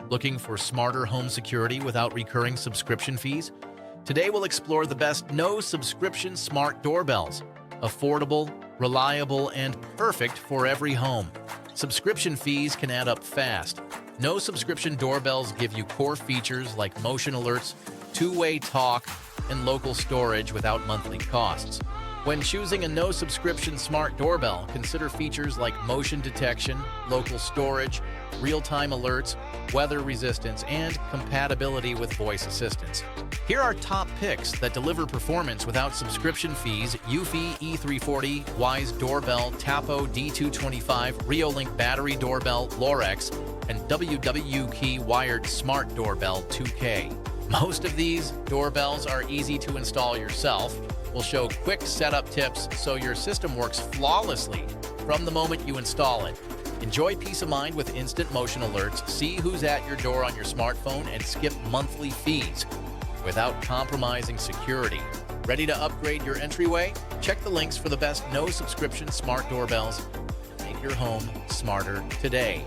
Looking for smarter home security without recurring subscription fees? Today we'll explore the best no-subscription smart doorbells. Affordable, reliable, and perfect for every home. Subscription fees can add up fast. No-subscription doorbells give you core features like motion alerts, two-way talk, and local storage without monthly costs. When choosing a no-subscription smart doorbell, consider features like motion detection, local storage, real-time alerts, weather resistance, and compatibility with voice assistance. Here are top picks that deliver performance without subscription fees: Eufy E340, Wise Doorbell, Tapo D225, Reolink Battery Doorbell, Lorex, and WW-Key Wired Smart Doorbell 2K. Most of these doorbells are easy to install yourself. We'll show quick setup tips so your system works flawlessly from the moment you install it. Enjoy peace of mind with instant motion alerts, see who's at your door on your smartphone, and skip monthly fees without compromising security. Ready to upgrade your entryway? Check the links for the best no-subscription smart doorbells. Make your home smarter today.